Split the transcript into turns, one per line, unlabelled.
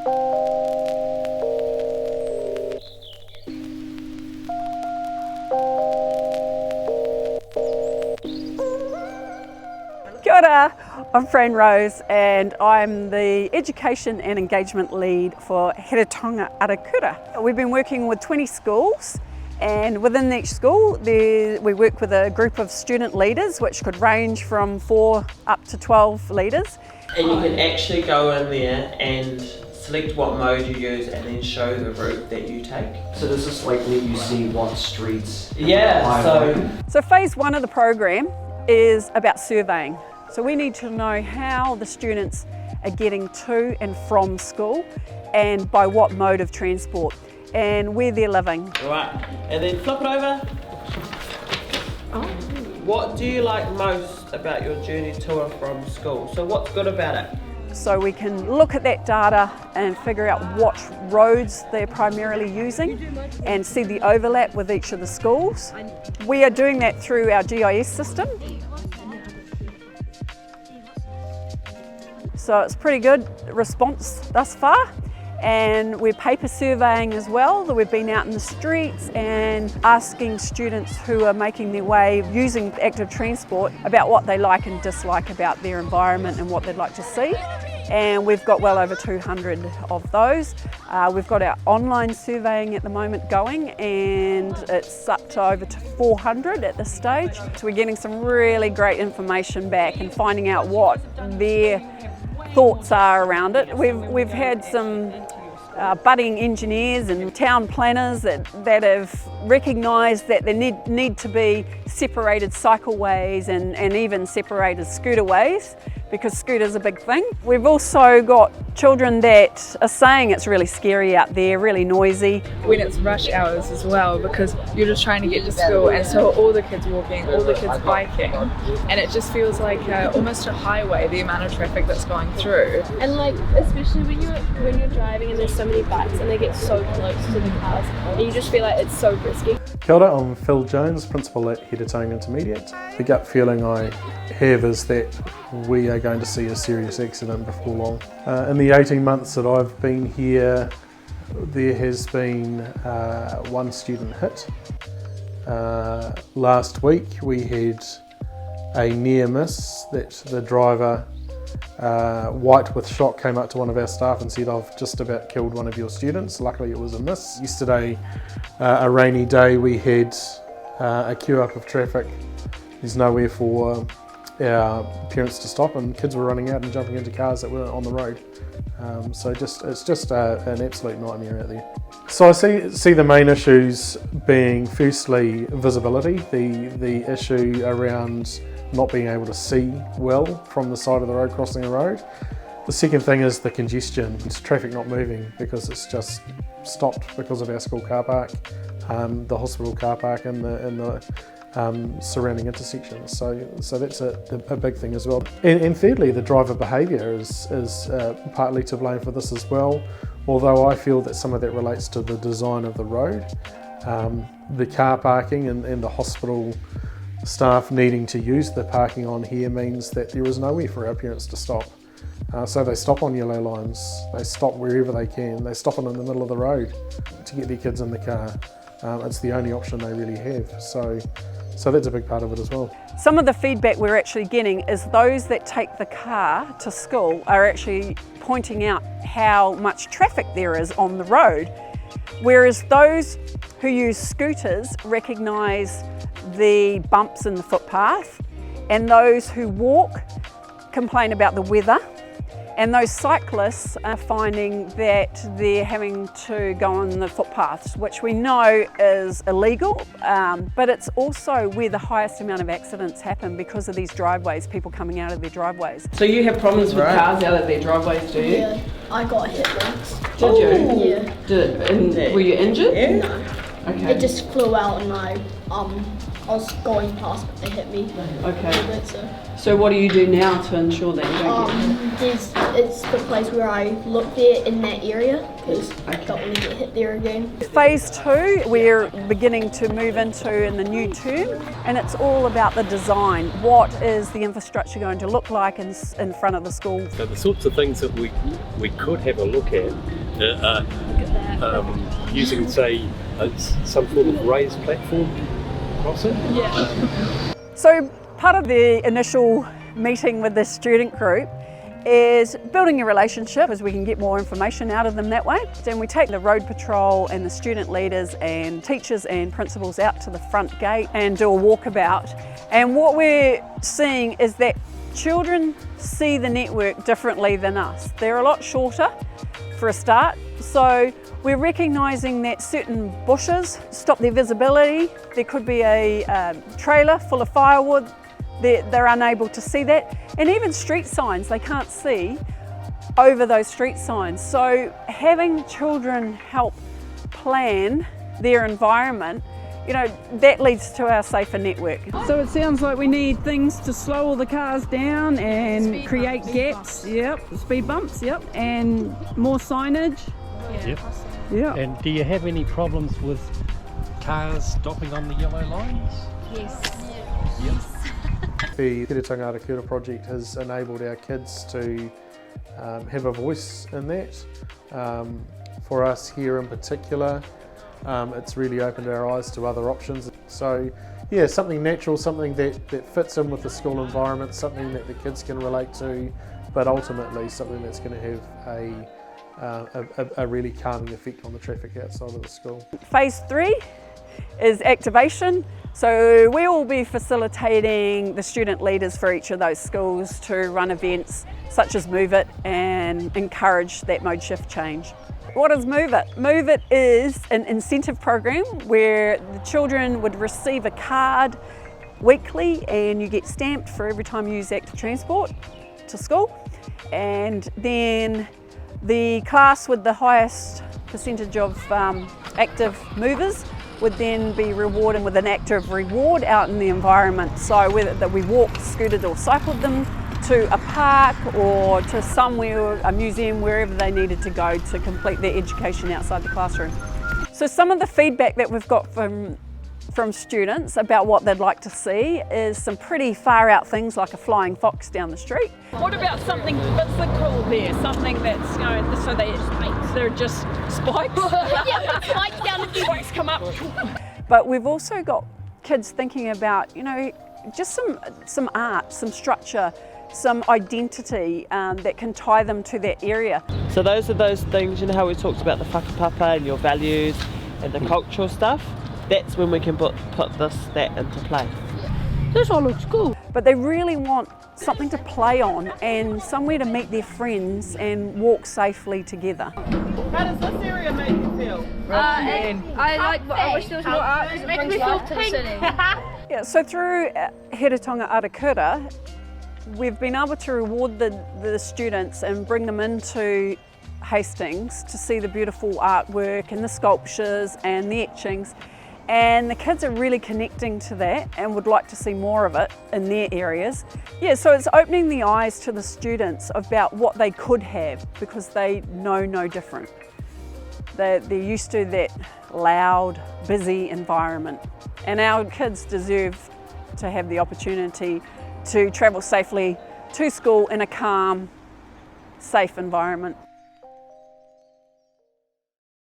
Kia ora, I'm Fran Rose and I'm the Education and Engagement Lead for Heretaunga Arakura. We've been working with 20 schools, and within each school we work with a group of student leaders, which could range from 4 up to 12 leaders.
And you can actually go in there and select what mode you use and then show the route that you take.
So does this like let you see what streets?
Yeah,
So phase 1 of the program is about surveying. So we need to know how the students are getting to and from school and by what mode of transport and where they're living.
Right, and then flip it over. Oh. What do you like most about your journey to and from school? So what's good about it?
So we can look at that data and figure out what roads they're primarily using and see the overlap with each of the schools. We are doing that through our GIS system. So it's pretty good response thus far. And we're paper surveying as well. We've been out in the streets and asking students who are making their way using active transport about what they like and dislike about their environment and what they'd like to see. And we've got well over 200 of those. We've got our online surveying at the moment going, and it's up to over 400 at this stage. So we're getting some really great information back and finding out what their thoughts are around it. We've had some budding engineers and town planners that have recognised that there need to be separated cycleways and even separated scooterways, because scooters are a big thing. We've also got children that are saying it's really scary out there, really noisy.
When it's rush hours as well, because you're just trying to get to school, and so all the kids walking, all the kids biking, and it just feels like almost a highway, the amount of traffic that's going through.
And like, especially when you're driving and there's so many bikes and they get so close to the cars, and you just feel like it's so risky.
Kia ora, I'm Phil Jones, Principal at Heretaunga Intermediate. The gut feeling I have is that we are going to see a serious accident before long. In the 18 months that I've been here, there has been one student hit. Last week we had a near miss that the driver, white with shock, came up to one of our staff and said, "I've just about killed one of your students." Luckily it was a miss. Yesterday, a rainy day, we had a queue up of traffic. There's nowhere for our parents to stop, and kids were running out and jumping into cars that were on the road. So it's just an absolute nightmare out there. So I see the main issues being, firstly, visibility, the issue around not being able to see well from the side of the road crossing a road. The second thing is the congestion. It's traffic not moving because it's just stopped because of our school car park, the hospital car park and the surrounding intersections. So that's a big thing as well. And thirdly, the driver behaviour is partly to blame for this as well, although I feel that some of that relates to the design of the road. The car parking and the hospital staff needing to use the parking on here means that there is nowhere for our parents to stop. So they stop on yellow lines, they stop wherever they can, they stop in the middle of the road to get their kids in the car. It's the only option they really have. So that's a big part of it as well.
Some of the feedback we're actually getting is those that take the car to school are actually pointing out how much traffic there is on the road, whereas those who use scooters recognise the bumps in the footpath, and those who walk complain about the weather, and those cyclists are finding that they're having to go on the footpaths, which we know is illegal, but it's also where the highest amount of accidents happen because of these driveways, people coming out of their driveways.
So you have problems with cars out of their driveways, do you?
Yeah, I got hit once.
Did you?
Yeah.
Did it? And were you injured?
No.
Okay.
It just flew out and I I was going past, but they hit me.
Okay.
So.
So what do you do now to ensure that you don't
It's the place where I look there in that area because I don't want to get hit there again.
Phase 2 we're beginning to move into in the new term, and it's all about the design. What is the infrastructure going to look like in front of the school?
So the sorts of things that we could have a look at are using, say, some form of raised platform crossing.
Yeah.
So part of the initial meeting with this student group is building a relationship as we can get more information out of them that way. Then we take the road patrol and the student leaders and teachers and principals out to the front gate and do a walkabout. And what we're seeing is that children see the network differently than us. They're a lot shorter for a start, so we're recognising that certain bushes stop their visibility. There could be a trailer full of firewood. They're unable to see that. And even street signs, they can't see over those street signs. So having children help plan their environment, you know, that leads to our safer network. So it sounds like we need things to slow all the cars down and create gaps. Yep, speed bumps, yep, and more signage.
Yep.
Yeah.
And do you have any problems with cars stopping on the yellow lines?
Yes.
Yep.
The Heretaunga Arakura project has enabled our kids to have a voice in that. For us here in particular, it's really opened our eyes to other options. So yeah, something natural, something that fits in with the school environment, something that the kids can relate to, but ultimately something that's going to have a really calming effect on the traffic outside of the school.
Phase 3 is activation. So we will be facilitating the student leaders for each of those schools to run events such as Move It and encourage that mode shift change. What is Move It? Move It is an incentive program where the children would receive a card weekly and you get stamped for every time you use active transport to school. And then the class with the highest percentage of active movers would then be rewarded with an active reward out in the environment. So whether that we walked, scooted or cycled them to a park or to somewhere, a museum, wherever they needed to go to complete their education outside the classroom. So some of the feedback that we've got from students about what they'd like to see is some pretty far out things like a flying fox down the street. What about something physical there? Something that's, you know, so they're just spikes?
Yeah, spikes down the
Spikes come up. But we've also got kids thinking about, you know, just some art, some structure, some identity that can tie them to that area.
So those are those things, you know how we talked about the whakapapa and your values and the cultural stuff? That's when we can put that into play.
This one looks cool. But they really want something to play on and somewhere to meet their friends and walk safely together.
How does this area make you feel?
I wish there was more art because it makes me feel pink.
Yeah, so through Heretaunga Arakura, we've been able to reward the students and bring them into Hastings to see the beautiful artwork and the sculptures and the etchings. And the kids are really connecting to that and would like to see more of it in their areas. Yeah, so it's opening the eyes to the students about what they could have because they know no different. They're used to that loud, busy environment. And our kids deserve to have the opportunity to travel safely to school in a calm, safe environment.